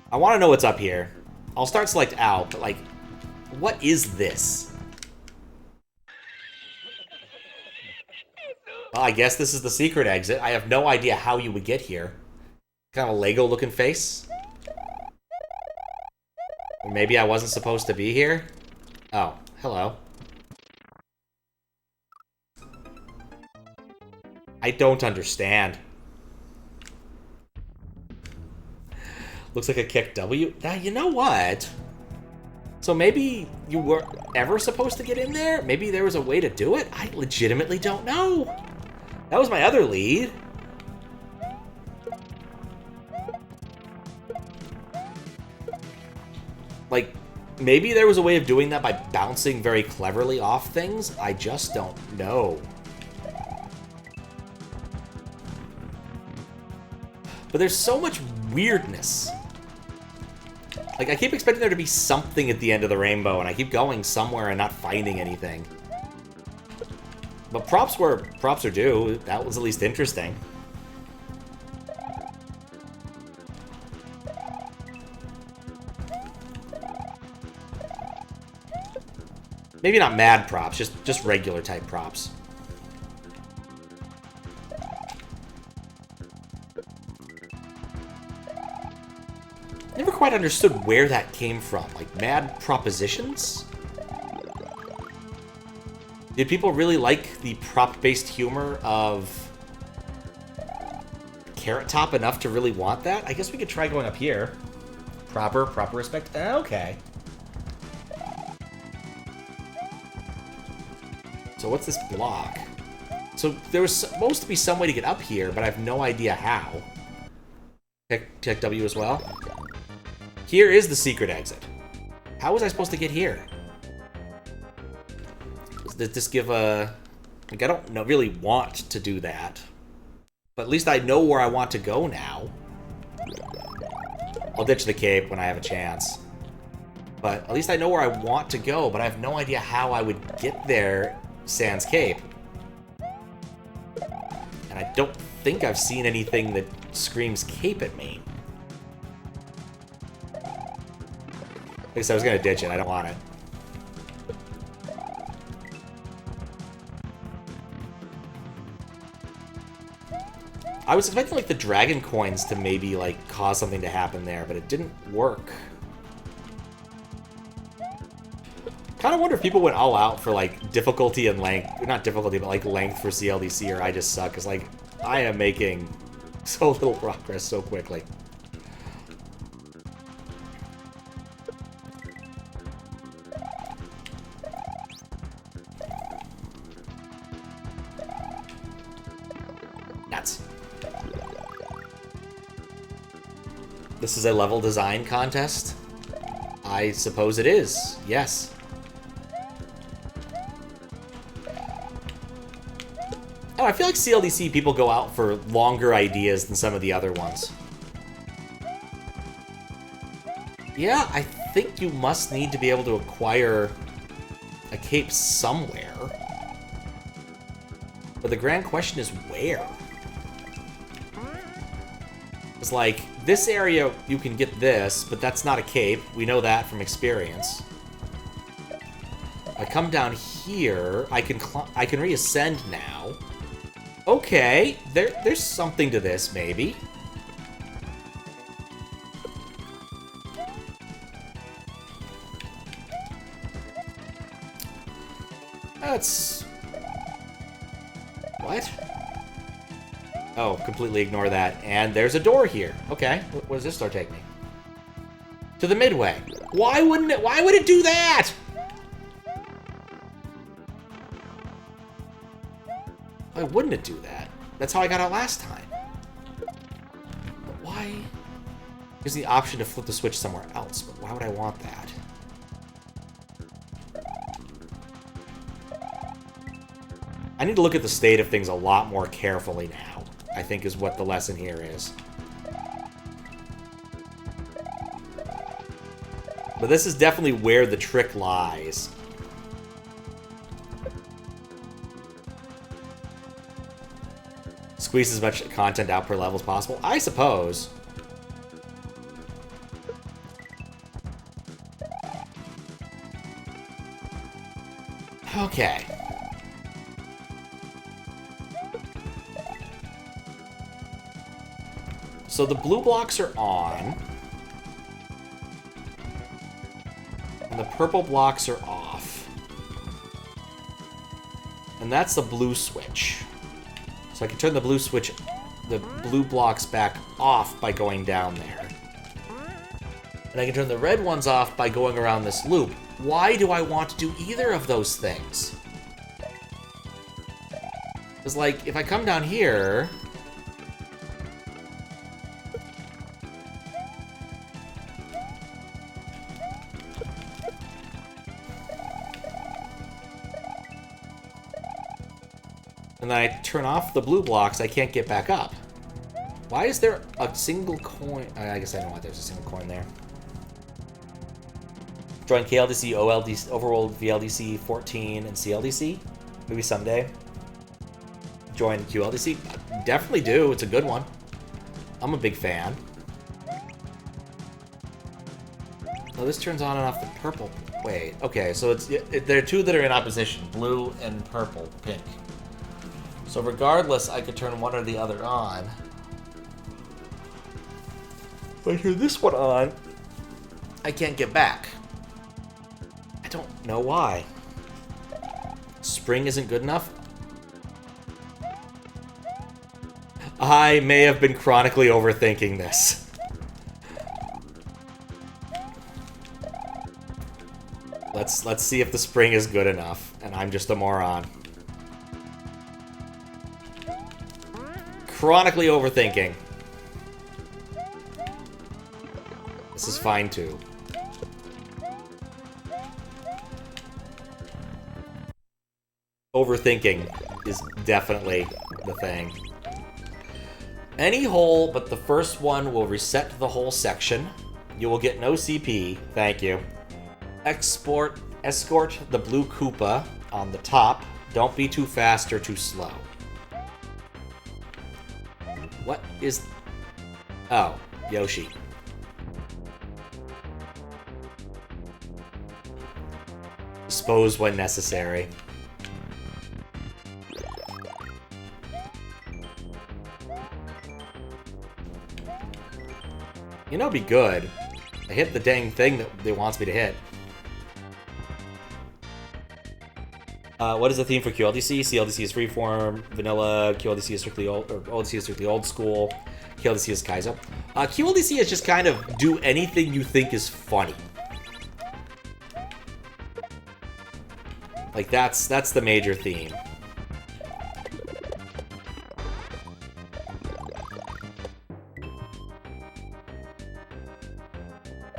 I want to know what's up here. I'll start select out, but, like, what is this? Well, I guess this is the secret exit. I have no idea how you would get here. Kind of a Lego-looking face. Or maybe I wasn't supposed to be here? Oh, hello. I don't understand. Looks like a kick W. Now, you know what? So maybe you weren't ever supposed to get in there? Maybe there was a way to do it? I legitimately don't know. That was my other lead. Like, maybe there was a way of doing that by bouncing very cleverly off things? I just don't know. But there's so much weirdness. Like, I keep expecting there to be something at the end of the rainbow, and I keep going somewhere and not finding anything. But props where props are due. That was at least interesting. Maybe not mad props, just regular type props. Never quite understood where that came from. Like, mad propositions? Did people really like the prop-based humor of Carrot Top enough to really want that? I guess we could try going up here. Proper respect. Okay. So what's this block? So there was supposed to be some way to get up here, but I have no idea how. Check W as well. Here is the secret exit. How was I supposed to get here? Does this give a... Like, I don't really want to do that. But at least I know where I want to go now. I'll ditch the cape when I have a chance. But at least I know where I want to go, but I have no idea how I would get there sans cape. And I don't think I've seen anything that screams cape at me. At least I was going to ditch it. I don't want it. I was expecting, like, the dragon coins to maybe, like, cause something to happen there, but it didn't work. Kind of wonder if people went all out for, like, difficulty and length. Not difficulty, but, like, length for CLDC, or I just suck. Because, like, I am making so little progress so quickly. Nuts. This is a level design contest? I suppose it is, yes. Oh, I feel like CLDC people go out for longer ideas than some of the other ones. Yeah, I think you must need to be able to acquire a cape somewhere. But the grand question is where? It's like, this area, you can get this, but that's not a cape. We know that from experience. I come down here, I can reascend now. Okay, there's something to this, maybe. That's... What? Oh, completely ignore that. And there's a door here. Okay, where does this door take me? To the midway. Why would it do that? Why wouldn't it do that? That's how I got out last time. But why? There's the option to flip the switch somewhere else, but why would I want that? I need to look at the state of things a lot more carefully now, I think is what the lesson here is. But this is definitely where the trick lies. Squeeze as much content out per level as possible? I suppose. Okay. So the blue blocks are on. And the purple blocks are off. And that's the blue switch. So I can turn the blue switch, the blue blocks back off by going down there. And I can turn the red ones off by going around this loop. Why do I want to do either of those things? Because, like, if I come down here... and then I turn off the blue blocks, I can't get back up. Why is there a single coin? I guess I know why there's a single coin there. Join KLDC, OLDC, Overworld, VLDC, 14, and CLDC. Maybe someday. Join QLDC. Definitely do. It's a good one. I'm a big fan. Oh, this turns on and off the purple. Wait. Okay, so there are two that are in opposition. Blue and purple. Pink. So regardless, I could turn one or the other on. If I turn this one on, I can't get back. I don't know why. Spring isn't good enough? I may have been chronically overthinking this. Let's see if the spring is good enough, and I'm just a moron. Chronically overthinking. This is fine too. Overthinking is definitely the thing. Any hole but the first one will reset the whole section. You will get no CP. Thank you. Escort the blue Koopa on the top. Don't be too fast or too slow. What is... oh, Yoshi. Dispose when necessary. You know, be good. I hit the dang thing that it wants me to hit. What is the theme for QLDC? CLDC is freeform, vanilla, QLDC is strictly old, or OLDC is strictly old school, QLDC is Kaizo. QLDC is just kind of do anything you think is funny. Like, that's the major theme.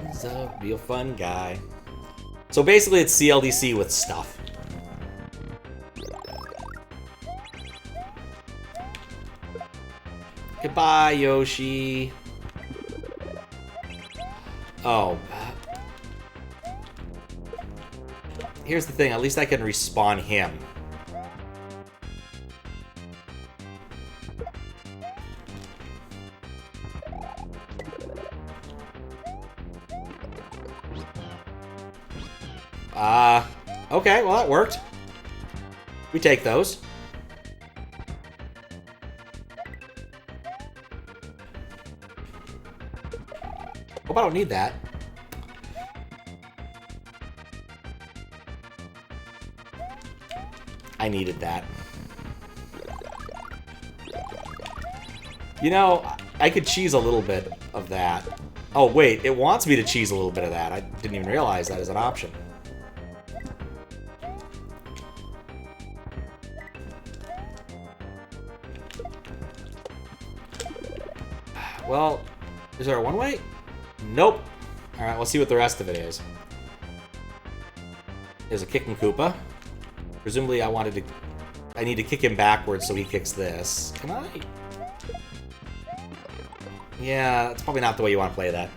He's a real fun guy. So basically it's CLDC with stuff. Goodbye, Yoshi. Oh. Here's the thing, at least I can respawn him. Okay, well that worked. We take those. Hope I don't need that. I needed that. You know, I could cheese a little bit of that. Oh, wait, it wants me to cheese a little bit of that. I didn't even realize that as an option. Well, is there a one-way? Nope. Alright, we'll see what the rest of it is. There's a kicking Koopa. Presumably I need to kick him backwards so he kicks this. Can I? Yeah, that's probably not the way you want to play that.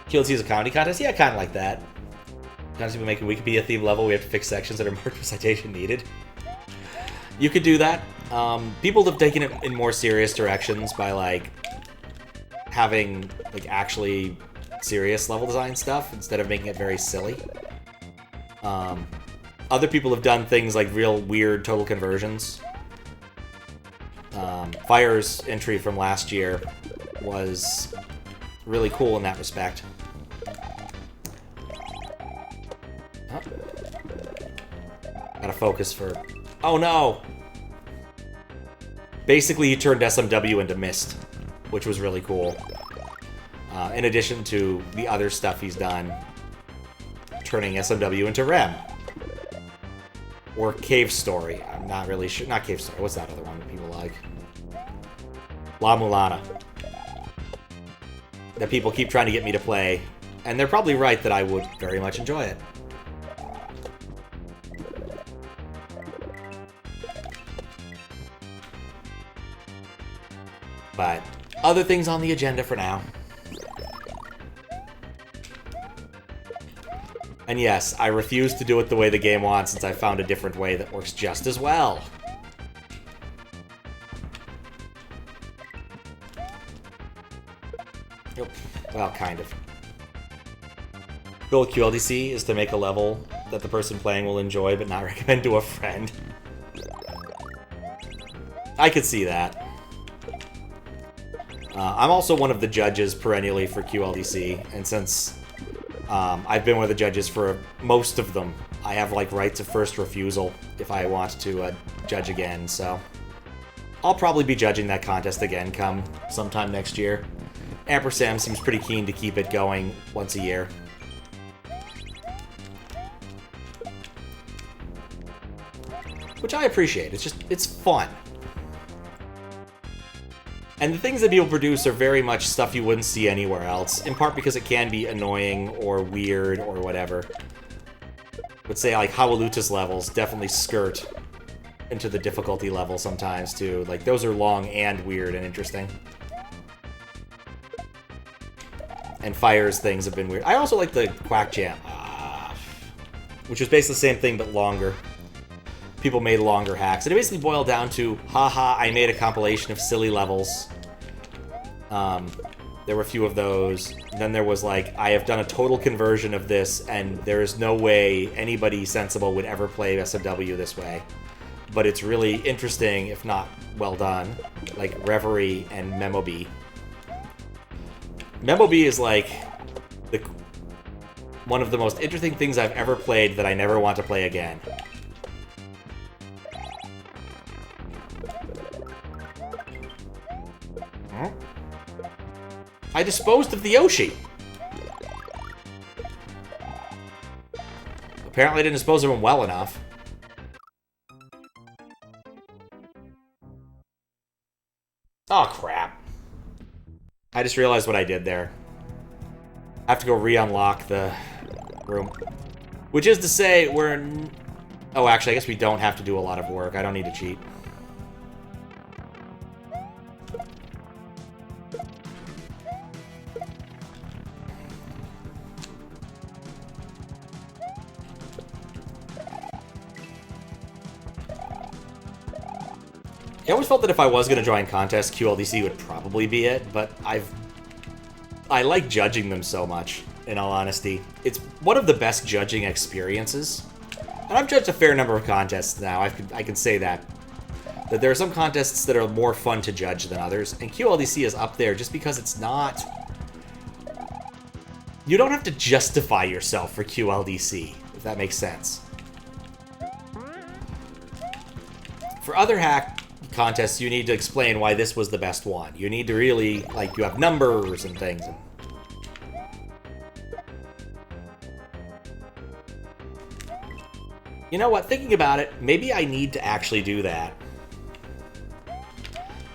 QLC is a comedy contest? Yeah, kind of like that. Sometimes we make a Wikipedia theme level, we have to fix sections that are marked with citation needed. You could do that. People have taken it in more serious directions by, like, having, like, actually serious level design stuff instead of making it very silly. Other people have done things like real weird total conversions. Fire's entry from last year was really cool in that respect. Oh. Gotta focus for... Oh no! Basically, he turned SMW into Mist, which was really cool. In addition to the other stuff he's done, turning SMW into Rem. Or Cave Story. I'm not really sure. Not Cave Story. What's that other one that people like? La Mulana. That people keep trying to get me to play. And they're probably right that I would very much enjoy it. But other things on the agenda for now. And yes, I refuse to do it the way the game wants since I found a different way that works just as well. Yep. Well, kind of. Goal of QLDC is to make a level that the person playing will enjoy but not recommend to a friend. I could see that. I'm also one of the judges perennially for QLDC, and since I've been one of the judges for most of them, I have like rights of first refusal if I want to judge again, so I'll probably be judging that contest again come sometime next year. Ampersand seems pretty keen to keep it going once a year. Which I appreciate. It's fun. And the things that people produce are very much stuff you wouldn't see anywhere else, in part because it can be annoying or weird or whatever. But say, like, Hawaluta's levels definitely skirt into the difficulty level sometimes, too. Like, those are long and weird and interesting. And Fire's things have been weird. I also like the Quack Jam, which was basically the same thing, but longer. People made longer hacks. And it basically boiled down to, haha, I made a compilation of silly levels. There were a few of those. Then there was like, I have done a total conversion of this, and there is no way anybody sensible would ever play SMW this way. But it's really interesting, if not well done. Like Reverie and Memobi. Memobi is like one of the most interesting things I've ever played that I never want to play again. I disposed of the Yoshi. Apparently I didn't dispose of him well enough. Oh, crap. I just realized what I did there. I have to go re-unlock the room. Which is to say, we're... Oh, actually, I guess we don't have to do a lot of work. I don't need to cheat. I always felt that if I was going to join contests, QLDC would probably be it, but I like judging them so much, in all honesty. It's one of the best judging experiences. And I've judged a fair number of contests now, I can say that. That there are some contests that are more fun to judge than others, and QLDC is up there just because it's not... You don't have to justify yourself for QLDC, if that makes sense. For other hack contests, you need to explain why this was the best one. You need to really, like, you have numbers and things. You know what? Thinking about it, maybe I need to actually do that.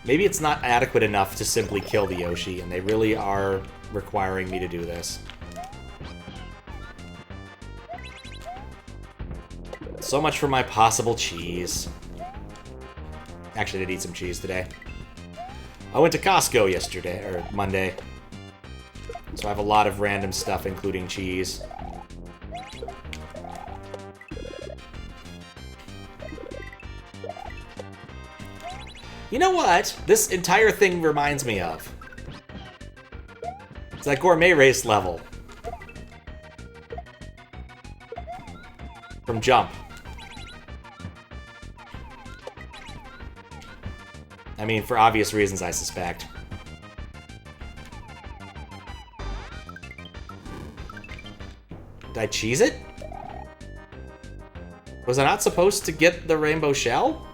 Maybe it's not adequate enough to simply kill the Yoshi, and they really are requiring me to do this. So much for my possible cheese. Actually, I did eat some cheese today. I went to Costco yesterday, or Monday. So I have a lot of random stuff, including cheese. You know what? This entire thing reminds me of. It's that gourmet race level. From Jump. I mean, for obvious reasons, I suspect. Did I cheese it? Was I not supposed to get the rainbow shell?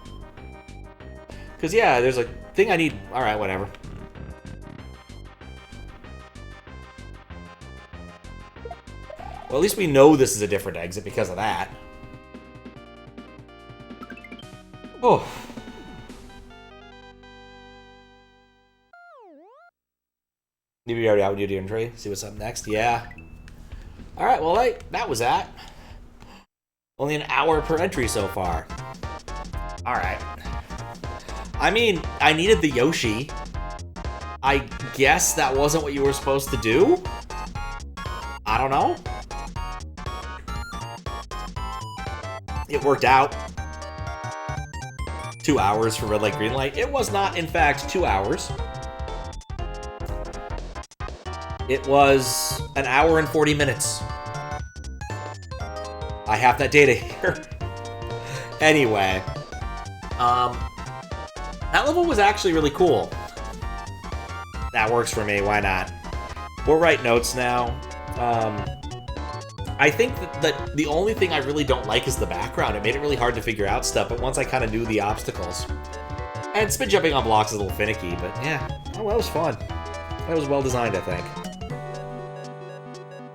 Because, yeah, there's a thing I need... Alright, whatever. Well, at least we know this is a different exit because of that. Oh. Did we already out do the inventory? See what's up next? Yeah. Alright, well, that was that. Only an hour per entry so far. Alright. I mean, I needed the Yoshi. I guess that wasn't what you were supposed to do? I don't know. It worked out. 2 hours for red light, green light. It was not, in fact, 2 hours. It was an hour and 40 minutes. I have that data here. Anyway. That level was actually really cool. That works for me, why not? We'll write notes now. I think that the only thing I really don't like is the background. It made it really hard to figure out stuff, but once I kind of knew the obstacles. And spin jumping on blocks is a little finicky, but yeah. Oh, that was fun. That was well designed, I think.